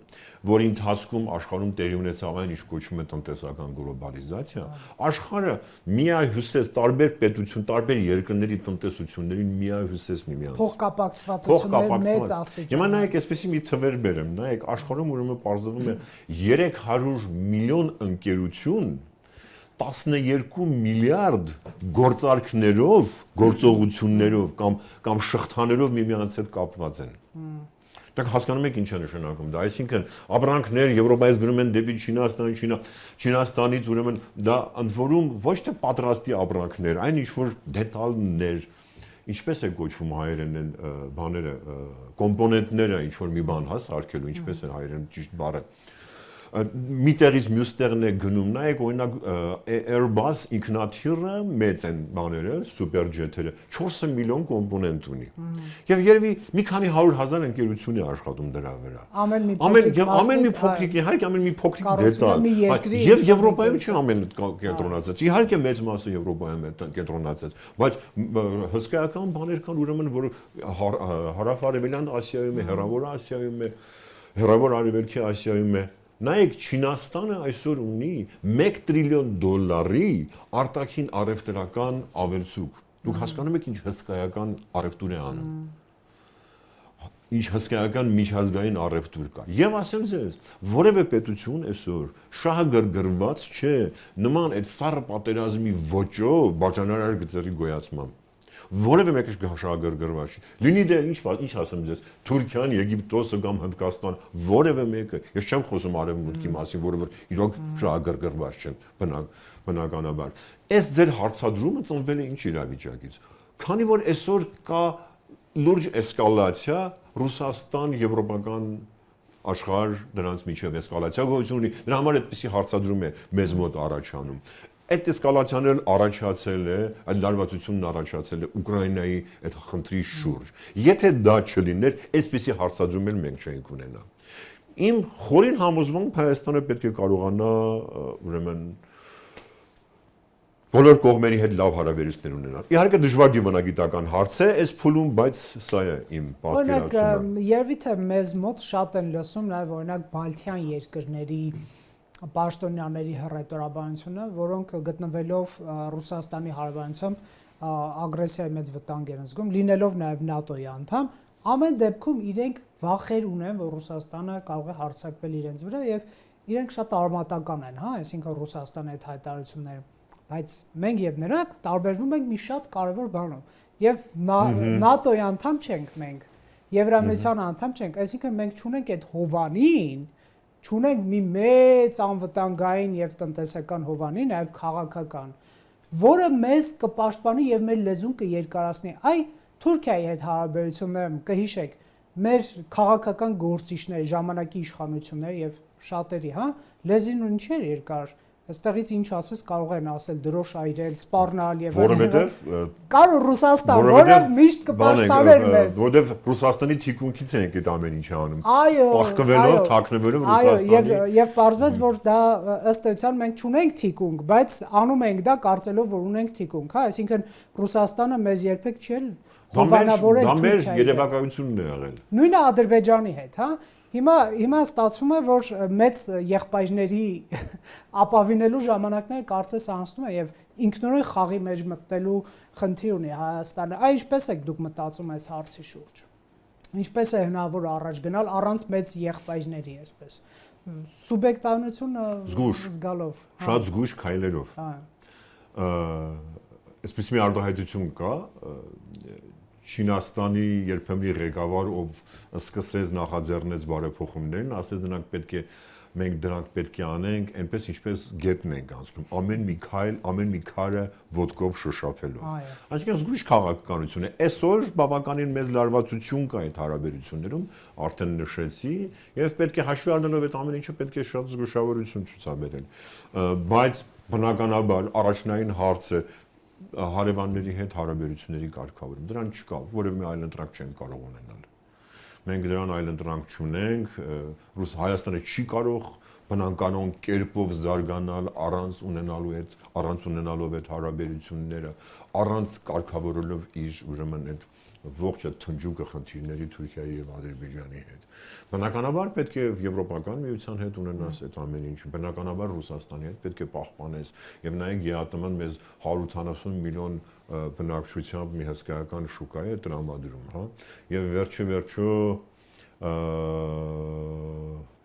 որի ընթացքում աշխարհում տեղի ունեցավ այն, ինչ կոչվում է տնտեսական գլոբալիզացիա, աշխարհը միահյուսեց տարբեր պետություն, տարբեր երկրների տնտեսություններին միահյուսեց միմյանց։ Փոխկապակցվածություններ մեծ աստիճան։ Հիմա նայեք, այսպեսի մի թվեր բերեմ, նայեք, աշխարհում ուրեմն պարզվում է 300 միլիոն ընկերություն 12 միլիարդ գործարքներով, գործողություններով կամ շղթաներով միմյանց հետ կապված են։ Դուք հասկանում եք ինչ է նշանակում դա, այսինքն ապրանքներ Եվրոպայից գնում են դեպի Չինաստան, Չինաստանից ուրեմն դա ընդ որում ոչ թե պատրաստի ապրանքներ, այն ինչ որ դետալներ, ինչպես է կոչվում հայերեն են բաները, կոմպոնենտները, ինչ որ մի բան հա սարքելու, ինչպես է հայերեն ճիշտ բառը մի տեղից մյուս տեղն է գնում, նայեք օրինակ Airbus ինքնաթիռը մեծ են բաները, սուպերջեթերը 4 միլիոն կոմպոնենտ ունի։ Եւ երևի մի քանի 100,000 ընկերություն է աշխատում դրա վրա։ Ամեն մի փոքրիկ, իհարկե ամեն մի փոքրիկ դետալ։ Եվ Եվրոպայում չի ամեն կենտրոնացած։ Իհարկե մեծ մասը Եվրոպայում է կենտրոնացած, բայց հսկայական բաներ կան ուրեմն, որ հարավ-արևելյան Ասիայում է, հեռավոր Ասիայում է, հեռավոր արևելքի Ասիայում է։ Նայեք, Չինաստանը այսօր ունի $1 տրիլիոն արտաքին առևտրական ավելցուկ։ Դուք հասկանում եք ինչ հսկայական առևտուր է անում։ Ինչ հսկայական միջազգային առևտուր կա։ Եվ ասեմ ձեզ, որևէ պետություն այսօր շահագրգռված չէ նման այդ սառը պատերազմի ոճով բաժանարար գծերի գոյացմամբ։ Որևէ մեկը շահագրգռված չի։ Լինի դե ինչ ասեմ ձեզ, Թուրքիան, Եգիպտոսը կամ Հնդկաստան, որևէ մեկը, ես չեմ խոսում արևմուտքի մասին, որը որ իրոք շահագրգռված չեն, բնականաբար։ Այս ձեր հարցադրումը ծնվել է ինչ իրավիճակից։ Քանի որ այսօր կա լուրջ էսկալացիա Ռուսաստան եվրոպական աշխարհ դրանց միջև էսկալացիա գոյություն ունի, դրա համար այդպիսի հարցադրում է մեզ մոտ առաջանում։ Այդ էսկալացիան էլ առաջացել է, այդ լարվածությունն առաջացել է Ուկրաինայի այդ խնդրի շուրջ։ Եթե դա չլիներ, այսպիսի հարցադրում էլ մենք չէինք ունենա։ Իմ խորին համոզմունք Հայաստանը պետք է կարողանա ուրեմն բոլոր կողմերի հետ լավ հարաբերություններ ունենալ։ Իհարկե դժվար դիվանագիտական հարց է, այս փուլում, բայց սա է իմ պատկերացումը։ Օրինակ, երևի թե մեզ մոտ շատ են լսում նաև օրինակ Բալթյան երկրների պաշտոնյաների հռետորաբանությունը, որոնք գտնվելով Ռուսաստանի հարաբերությամբ ագրեսիայի մեծ վտանգ են զգում, լինելով նաև ՆԱՏՕ-ի անդամ, ամեն դեպքում իրենք վախեր ունեն, որ Ռուսաստանը կարող է հարձակվել իրենց վրա եւ իրենք շատ արմատական են, հա, այսինքն Ռուսաստանի այդ հայտարարությունները, բայց մենք եւ նրանք տարբերվում ենք մի շատ կարևոր բանով եւ ՆԱՏՕ-ի անդամ չենք մենք, Եվրամիության անդամ չենք, այսինքն մենք չունենք այդ հովանին, չունենք մի մեծ անվտանգային եւ տնտեսական հովանի, նաեւ քաղաքական, որը մեզ կպաշտպանի եւ մեր լեզուն կերկարացնի։ Այ Թուրքիայի հետ հարաբերությունները կհիշեք, մեր քաղաքական գործիչներ, ժամանակի իշխանություններ եւ շատերի, հա, լեզին ինչ էր երկար։ Այստեղից ինչ ասես կարող են ասել դրոշ այրել, սպառնալ եւ որովհետեւ կարող Ռուսաստան, որը միշտ կպաշտպաներ մեզ։ Որովհետեւ Ռուսաստանի թիկունքից ենք այդ ամեն ինչը անում։ Այո, պաշտպանելով, թաքնվելով Ռուսաստանի։ Եվ պարզվեց, որ դա ըստ էության մենք չունենք թիկունք, բայց անում ենք դա կարծելով, որ ունենք թիկունք, հա, այսինքն Ռուսաստանը մեզ երբեք չի հովանավորել Թուրքիայի։ Դա մեր երևակայությունն է եղել։ Նույնը Ադրբեջանի հետ, հա։ Հիմա ստացվում է, որ մեծ եղբայրների ապավինելու ժամանակները կարծես անցնում է եւ ինքնուրույն խաղի մեջ մտնելու խնդիր ունի Հայաստանը։ Այ ինչպես եք դուք մտածում այս հարցի շուրջ։ Ինչպես է հնարավոր առաջ գնալ առանց մեծ եղբայրների, այսպես սուբյեկտիվությունը զգալով, շատ զգույշ քայլերով։ Այսպես մի արտահայտություն կա, Չինաստանի երբեմնի ղեկավար, ով սկսեց նախաձեռնեց բարեփոխումներն, ասեց մենք դրանք պետք է անենք, այնպես ինչպես գետն ենք անցնում, ամեն մի քայլ, ամեն մի քարը ոտքով շոշափելով։ Այսինքն զգույշ քաղաքականություն է։ Այսօր բավականին մեծ լարվածություն կա այդ հարաբերություններում, արդեն նշեցի, եւ պետք է հաշվի առնելով այդ ամեն ինչը պետք է շատ զգուշավորություն ցուցաբերել։ Բայց բնականաբար առաջնային հարցը հարևանների հետ հարաբերությունների կարգավորում։ Դրան չկա, որևէ մի այլընտրանք չեն կարող ունենալ։ Մենք դրան այլընտրանք չունենք, Հայաստանը չի կարող բնականon կերպով զարգանալ առանց ունենալով այդ հարաբերությունները, առանց կարգավորելով իր ուրեմն այդ ողջ թնջուկը խնդիրների Թուրքիայի եւ Ադրբեջանի հետ։ Բնականաբար պետք է Եվրոպական միության հետ ունենաս այդ ամեն ինչը, բնականաբար Ռուսաստանի հետ պետք է պահպանես եւ նայեք ԵԱՏՄ-ն մեզ 180 միլիոն բնակչությամբ մի հսկայական շուկա է տրամադրում, հա, եւ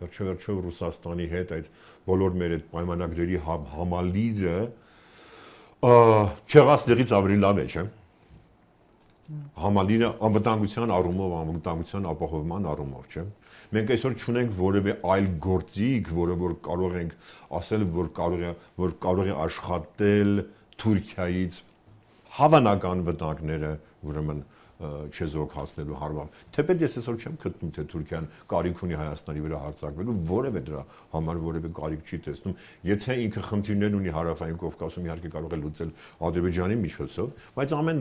վերջո Ռուսաստանի հետ այդ բոլոր մեր այդ պայմանագրերի համալիրը չեղածներից ավելի լավ է, չէ՞։ Համալիրը անվտանգության առումով, անվտանգության ապահովման առումով, չէ՞։ Մենք այսօր չունենք որևէ այլ գործիք, որը որ կարող ենք ասել, որ կարող է աշխատել Թուրքիայից հավանական վտանգները ուրեմն չեզոք հասնելու հարմար։ Թեպետ ես այսօր չեմ գտնում, թե Թուրքիան կարիք ունի Հայաստանի վրա հարձակվելու, որևէ դրա համար որևէ կարիք չի տեսնում։ Եթե ինքը խնդիրներ ունի Հարավային Կովկասում, իհարկե կարող է լուծել Ադրբեջանի միջոցով, բայց ամեն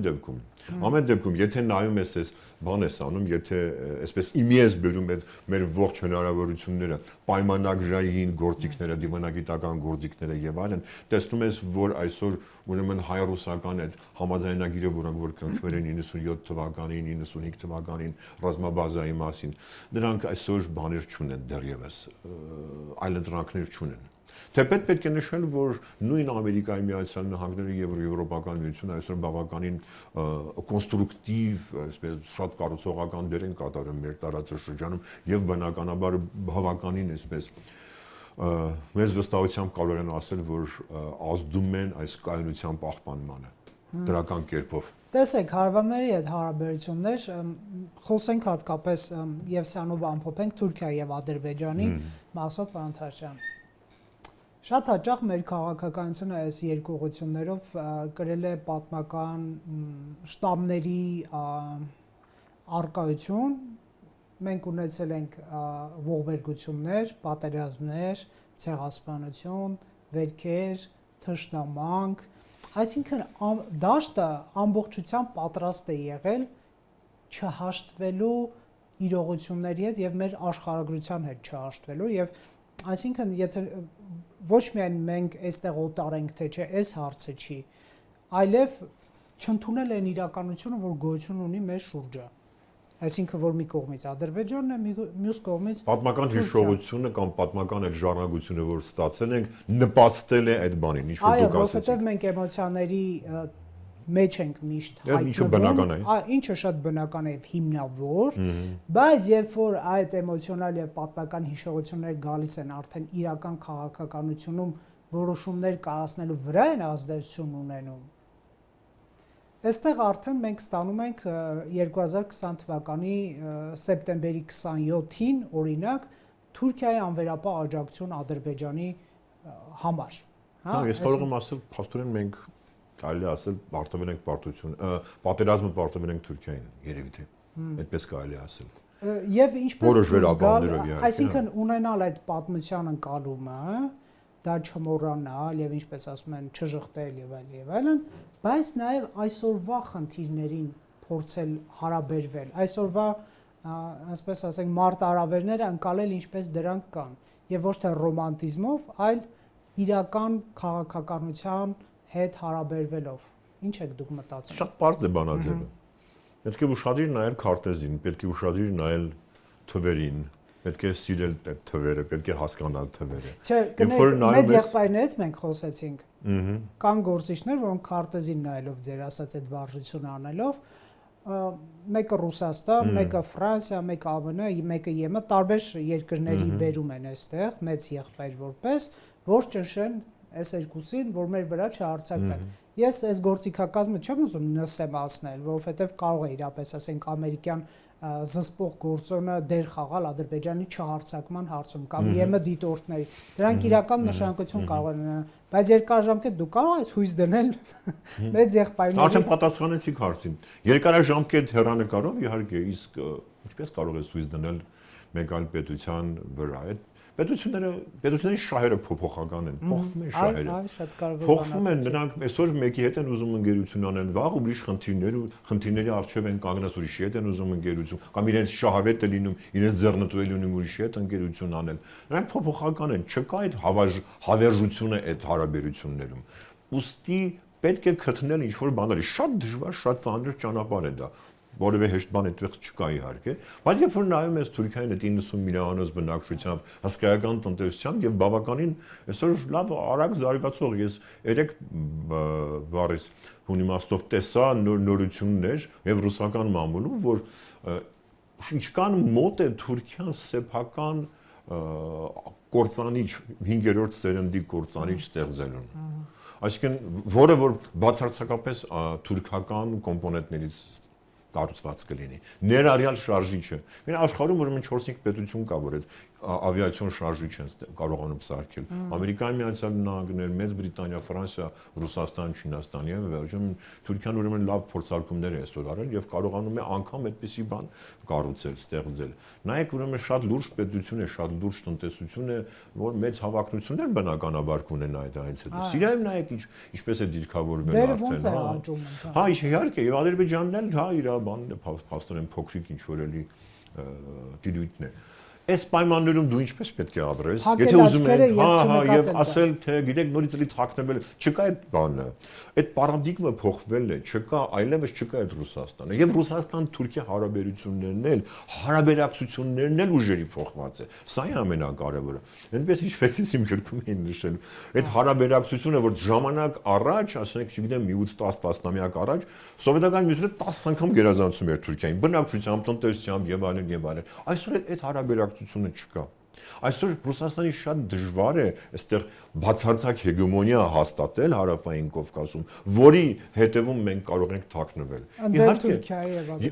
դեպքում, եթե նայում ես այս բան ես անում, եթե այսպես իմի ես բերում մեր ողջ հնարավորությունները, պայմանագրային գործիքները, դիվանագիտական գործիքները եւ այլն, տեսնում ես, որ այսօր ուրեմն հայ-ռուսական այդ համաձայնագիրը, որ կնքվել են 97 թվականին, 95 թվականին ռազմաբազայի մասին, դրանք այսօր բաներ չունեն դեռևս, այլընտրանքներ չունեն։ Թեպետ պետք է նշել, որ նույն Ամերիկայի Միացյալ Նահանգները եւ Եվրոպական միությունը այսօր բավականին կոնստրուկտիվ, այսպես շատ կառուցողական դեր են կատարում մեր տարածաշրջանում եւ բնականաբար բավականին այսպես մեծ վստահությամբ կարող են ասել, որ ազդում են այս կայունության պահպանմանը դրական կերպով։ Տեսեք, հարևանների հետ հարաբերություններ, խոսենք հատկապես եւ սրանով ամփոփենք Թուրքիայի եւ Ադրբեջանի մասով Պանթաշյան։ Շատ հաճախ մեր քաղաքականությունը այս երկու ուղղություններով կրել է պատմական շտաբների արկայություն։ Մենք ունեցել ենք ողբերգություններ, պատերազմներ, ցեղասպանություն, վերքեր, թշնամանք, այսինքն դաշտը ամբողջությամբ պատրաստ է եղել չհաշտվելու իրողությունների հետ եւ մեր աշխարհագրության հետ չհաշտվելու եւ այսինքն եթե ոչ միայն մենք այստեղ օտար ենք թե չէ, այս հարցը չի, այլև չընդունել են իրականությունը, որ գոյություն ունի մեր շուրջը։ Այսինքն որ մի կողմից Ադրբեջանն է, մյուս կողմից պատմական հիշողությունը կամ պատմական այդ ժառանգությունը, որ ստացել ենք, նպաստել է այդ բանին, ինչ որ դուք ասեցիք։ Որովհետև մենք էմոցիաների մեջ ենք միշտ հայտնվում, ինչը շատ բնական է եւ հիմնավոր, բայց երբ որ այդ էմոցիոնալ եւ պատմական հիշողությունները գալիս են արդեն իրական քաղաքականությունում որոշումներ կայացնելու վրա են ազդեցություն ունենում, այստեղ արդեն մենք ստանում ենք 2020 թվականի սեպտեմբերի 27-ին օրինակ Թուրքիայի անվերապահ աջակցություն Ադրբեջանի համար։ Հա, ես կարող եմ ասել, փաստորեն մենք կարելի ասել պարտվել ենք պատերազմը պարտվել ենք Թուրքիային, երևի թե այդպես կարելի ասել։ Եվ ինչպես վերաբաններով իհարկե։ Այսինքն ունենալ այդ պատմության ընկալումը, դա չմոռանալ եւ ինչպես ասում են, չժխտել եւ այլն, բայց նաեւ այսօրվա խնդիրներին փորձել հարաբերվել, այսօրվա, ասես ասենք, մարտահրավերները ընկալել ինչպես դրանք կան եւ ոչ թե ռոմանտիզմով, այլ իրական քաղաքականության հետ հարաբերվելով։ Ինչ եք դուք մտածում։ Շատ པարզ է բանաձևը։ Պետք է ուշադիր նայել քարտեզին, պետք է ուշադիր նայել թվերին, պետք է սիրել այդ թվերը, պետք է հասկանալ թվերը։ Չէ, մեծ եղբայրներից մենք խոսեցինք։ Կան գործիչներ, որոնք քարտեզին նայելով ձեր ասած այդ վարժությունը անելով, մեկը Ռուսաստան, մեկը Ֆրանսիա, մեկը ԱՄՆ, մեկը ԵՄ, տարբեր երկրների բերում են այստեղ, մեծ եղբայր որպես, որ ճնշեն այս երկուսին, որ մեր վրա չհարցակվեն։ Ես այս գործիքակազմը չեմ ուզում նսեմ ասնել, որովհետև կարող է իրապես ասենք ամերիկյան զսպող գործոնը դեր խաղալ Ադրբեջանի չհարցակման հարցում կամ ԵՄ դիտորդների։ Դրանք իրական նշանակություն կարող են ունենալ, բայց երկարաժամկետ դու կարող ես հույս դնել մեծ եղբայրների։ Արդեն պատասխանեցիք հարցին։ Երկարաժամկետ հեռանկարով իհարկե, իսկ ինչպես կարող ես հույս դնել մեկ այլ պետության վրա։ Պետությունների շահերը փոփոխական են, փոխվում են շահերը։ Փոխվում են, նրանք այսօր մեկի հետ են ուզում ընկերություն անել, վաղ ուրիշ խնդիրների առջև են կանգնած, ուրիշի հետ են ուզում ընկերություն, կամ իրենց շահավետ է լինում, իրենց ձեռնտու է լինում ուրիշի հետ ընկերություն անել։ Նրանք փոփոխական են, չկա այդ հավերժությունը այդ հարաբերություններում։ Ուստի պետք է գտնել ինչ-որ բաներ, շատ դժվար, շատ ծանր ճանապարհ է դա։ Որևէ հեշտ բան այդտեղ չկա իհարկե, բայց երբ որ նայում ես Թուրքիային այդ 90 միլիոնոց բնակչությամբ, հսկայական տնտեսությամբ եւ բավականին այսօր լավ արագ զարգացող, ես երեք բառից հունիմաստով տեսա նորություններ եւ ռուսական մամուլում, որ ինչքան մոտ է Թուրքիան սեփական կործանիչ 5-րդ սերնդի կործանիչ ստեղծելուն։ Այսինքն, որը որ բացարձակապես թուրքական կոմպոնենտներից կառուցված կլինի։ Ներառյալ շարժիչը։ Մեն աշխարհում ուրեմն 4-5 պետություն կա, որ այդ ավիացիոն շարժիչ են կարողանում սարքել։ Ամերիկայի Միացյալ Նահանգներ, Մեծ Բրիտանիա, Ֆրանսիա, Ռուսաստան, Չինաստան եւ վերջում Թուրքիան ուրեմն լավ փորձարկումներ է այսօր արել եւ կարողանում է անգամ այդպիսի բան կառուցել, ստեղծել։ Նայեք, ուրեմն շատ լուրջ պետություն է, շատ լուրջ տնտեսություն է, որ մեծ հավակնություններ բնականաբար կունենա այդ այնց հետո։ Սիրիայում նայեք ինչպես է դիրքավորվել արդեն, հա։ Հա, իհարկե, եւ Ադրբեջանն էլ հա իր բանն է, փաստորեն փոքրիկ ինչ որ էլի դիրույթն է։ Այս պայմաններում դու ինչպես պետք է ապրես, Հակել եթե ուզում աչքերը ես, եւ եւ չնկատել ասել թե գիտեք նորից էլի թաքնվել, չկա այդ բանը։ Այդ պարադիգմը փոխվել է, չկա, այլևս չկա այդ Ռուսաստանը։ Եվ Ռուսաստան-Թուրքիա հարաբերություններն էլ, հարաբերակցություններն էլ ուժերի փոխված է։ Սա է ամենակարևորը։ Այնպես ինչպես ես իմ գրքում եմ նշել, այդ հարաբերակցությունը, որ ժամանակ առաջ, ասենք, չգիտեմ, մի 8-10 տասնամյակ առաջ, սովետական միությունը 10 անգամ գերազանցում էր Թուրքիային, բնակչությամբ, տնտեսությամբ եւ այլն եւ այլն։ Այսօր այդ հարաբերակցությունը չկա։ Այսօր Ռուսաստանի շատ դժվար է այստեղ բացարձակ հեգեմոնիա հաստատել Հարավային Կովկասում, որի հետևում մենք կարող ենք թաքնվել։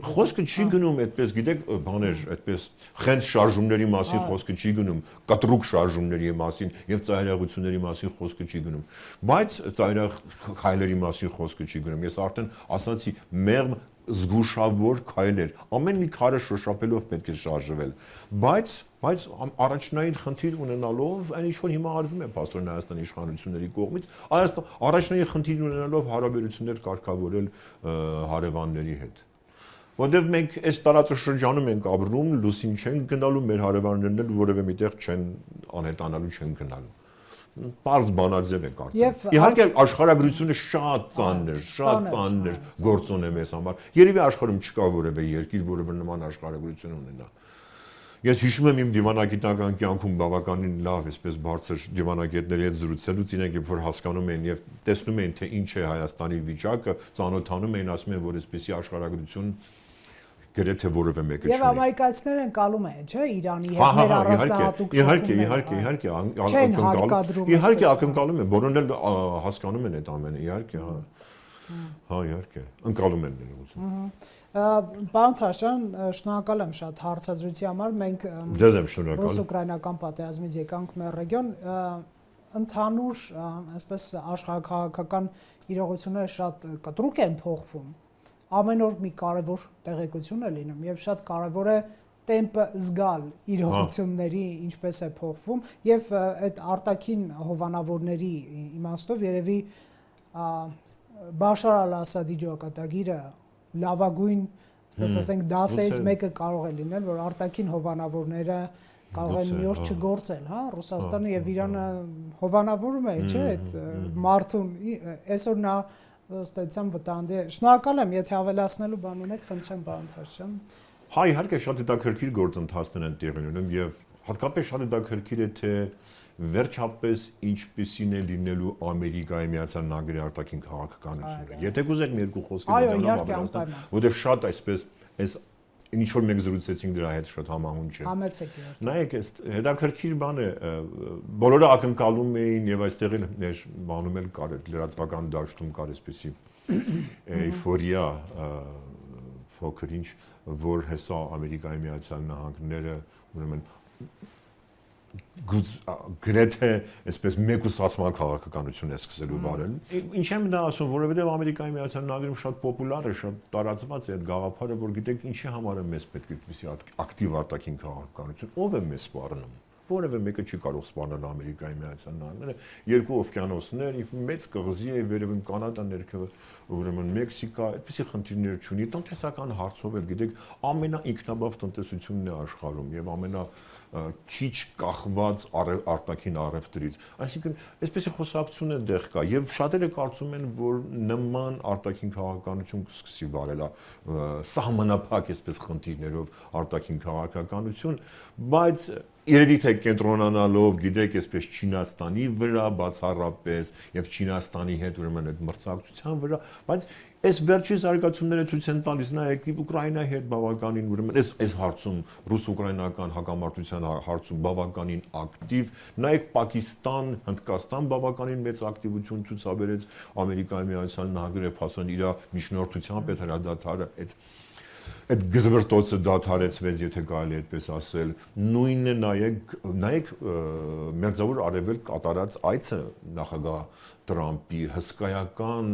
Խոսքը չի գնում այդպես, գիտեք, բաներ, այդպես խենթ շարժումների մասին խոսքը չի գնում, կտրուկ շարժումների մասին եւ ծայրահեղությունների մասին խոսքը չի գնում, բայց ծայրահեղ քայլերի մասին խոսքը չի գնում։ Ես արդեն ասացի, մեղմ զգուշավոր քայլեր, ամեն մի քարը շոշափելով պետք է շարժվել, բայց առաջնային խնդիր ունենալով, այն ինչ որ հիմա արվում է Պաստորեն Հայաստանի իշխանությունների կողմից, առաջնային խնդիր ունենալով հարաբերություններ կարգավորել հարևանների հետ։ Որտեւ մենք այս տարածաշրջանում ենք ապրում, լուսին չենք գնալու, մեր հարևաններն էլ որևէ միտեղ չեն անհետանալու, չեն գնալու։ Պարզ բանաձև է կարծեմ։ Իհարկե աշխարհագրությունը շատ ծանր գործոն է մեզ համար։ Երևի աշխարհում չկա որևէ երկիր, որը նման աշխարհագրություն ունենա։ Ես հիշում եմ իմ դիվանագիտական կյանքում բավականին լավ, այսպես բարձր դիվանագետների հետ զրուցելուց, իրենք երբ որ հասկանում էին եւ տեսնում էին թե ինչ է Հայաստանի վիճակը, ծանոթանում էին, ասում են, որ այսպեսի աշխարհագրություն գրեթե որևէ մեկը չունի։ Եվ ամերիկացիներն ընկալում են, չէ՞, Իրանի հետ մեր առանձնահատուկ իհարկե ակնկալում են, բոլորն էլ հասկանում են այդ ամենը, իհարկե, հա, իհարկե, ընկալում են ներողություն։ Պարոն Թաշյան, շնորհակալ եմ շատ հարցազրույցի համար։ Մենք ձեզ եմ շնորհակալ։ Ռուս-ուկրաինական պատերազմից եկանք մեր ռեգիոն, ընդհանուր, այսպես աշխարհաքաղաքական իրողությունները շատ կտրուկ են փոխվում։ Ամեն օր մի կարևոր տեղեկություն է լինում եւ շատ կարևոր է տեմպը զգալ իրողությունների ինչպես է փոխվում եւ այդ արտաքին հովանավորների իմաստով երևի Բաշար al-Ասադի ջոկատագիրը լավագույն, ասենք, դասերից մեկը կարող է լինել, որ արտաքին հովանավորները կարող են մի օր չգործել, հա, Ռուսաստանը եւ Իրանը հովանավորում է, չէ՞, այդ մարդուն այսօր նա ստացիան վտանգի։ Շնորհակալ եմ, եթե ավելացնելու բան ունեք, խնդրեմ, պարոն Թաշյան։ Հա, իհարկե շատ հետաքրքիր գործընթացներ են տեղի ունենում եւ հատկապես շատ հետաքրքիր է թե վերջապես ինչպիսին է լինելու Ամերիկայի Միացյալ Նահանգների արտաքին քաղաքականությունը։ Եթե կուզեք մի երկու խոսք դառնալ, որովհետեւ շատ այսպես այս ինչ որ մենք զրուցեցինք դրա հետ շատ համահունչ է։ Համեցեք։ Նայեք, այս հետաքրքիր բան է, բոլորը ակնկալում էին եւ այստեղ էլ մեր բանում էլ կար, լրատվական դաշտում կար այսպեսի էյֆորիա, փոքր-ինչ, որ հեսա Ամերիկայի Միացյալ Նահանգները ուրեմն գրեթե այսպես մեկուսացման քաղաքականություն է սկսելու վարել։ Ինչ եմ դա ասում, որովհետև Ամերիկայի Միացյալ Նահանգներում շատ պոպուլար է, շատ տարածված է այդ գաղափարը, որ գիտեք ինչի համար է մեզ պետք է այդպիսի ակտիվ արտաքին քաղաքականություն, ով է մեզ սպառնում։ Որևէ մեկը չի կարող սպառնել Ամերիկայի Միացյալ Նահանգները, երկու օվկիանոսներ, մեծ կղզի է, վերևում Կանադա, ներքևը ուրեմն Մեքսիկա, այդպիսի խնդիրներ չունի, տնտեսական հարցով էլ գիտեք, ամենաինքնաբավ տնտեսությունն է աշխարհում եւ քիչ կախված արտաքին առևտրից, այսինքն այսպեսի խոսակցություն է դեղ կա եւ շատերը կարծում են, որ նման արտաքին քաղաքականություն կսկսի վարել սահմանափակ այսպես խնդիրներով արտաքին քաղաքականություն, բայց երևի թե կենտրոնանալով, գիտեք, այսպես Չինաստանի վրա բացառապես եւ Չինաստանի հետ ուրեմն այդ մրցակցության վրա, բայց այս վերջին զարգացումները ցույց են տալիս, նայեք Ուկրաինայի հետ բավականին ուրեմն այս հարցում ռուս-ուկրաինական հակամարտության հարցում բավականին ակտիվ, նայեք Պակիստան, Հնդկաստան բավականին մեծ ակտիվություն ցուցաբերեց Ամերիկայի Միացյալ Նահանգները փաստորեն իր միջնորդությամբ այդ հրադադարը այդ գզվրտոցը դադարեցվեց, եթե կարելի այդպես ասել, նույնը նայեք Մերձավոր Արևելք կատարած այցը նախագահ Տրամպի հսկայական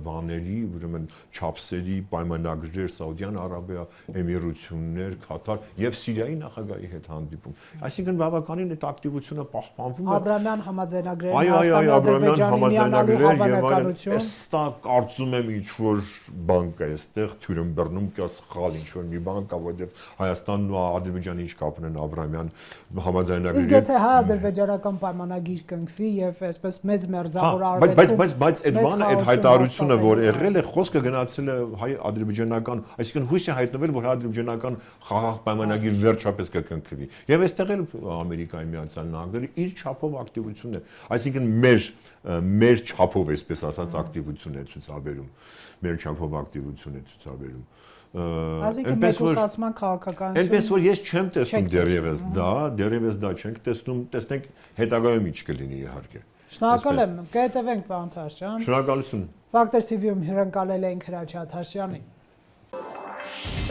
բաների, ուրեմն չափսերի պայմանագրեր Սաուդյան Արաբիա, Էմիրություններ, Կատար եւ Սիրիայի նախագահի հետ հանդիպում։ Այսինքն բավականին այդ ակտիվությունը պահպանվում է։ Աբրամյան համաձայնագրերը, Հայաստանի Ադրբեջանի միանալու հավանականություն։ Սա կարծում եմ ինչ որ բան կա այստեղ Թյուրնբերնում կա սխալ գլոբալ ինչ-որ մի բան կա, որտեղ Հայաստանն ու Ադրբեջանը ինչ կապ ունեն Աբրամյան համաձայնագրի։ Իսկ եթե հայ-ադրբեջանական պայմանագիր կնքվի եւ այսպես մեծ մերձավոր արվեստում, բայց այդ բանը, այդ հայտարարությունը, որ եղել է, խոսքը գնացել է հայ-ադրբեջանական, այսինքն հույս է հայտնվել, որ հայ-ադրբեջանական խաղաղ պայմանագիր վերջապես կկնքվի։ Եվ այստեղ էլ Ամերիկայի Միացյալ Նահանգները իր չափով ակտիվություն է, այսինքն մեր չափով, այսպես ասած, ակտիվություն է ցուցաբերում, մեր չափով ակտիվություն է ցուցաբերում։ Այսինքն մեկուսացման քաղաքականություն։ Այնպես որ ես չեմ տեսնում դեռևս դա չենք տեսնում, տեսնենք հետագայում ինչ կլինի իհարկե։ Շնորհակալ եմ, կհետևենք պարոն Թաշյան։ Շնորհակալություն։ Factor TV-ում հյուրընկալել ենք Հրաչյա Թաշյանին։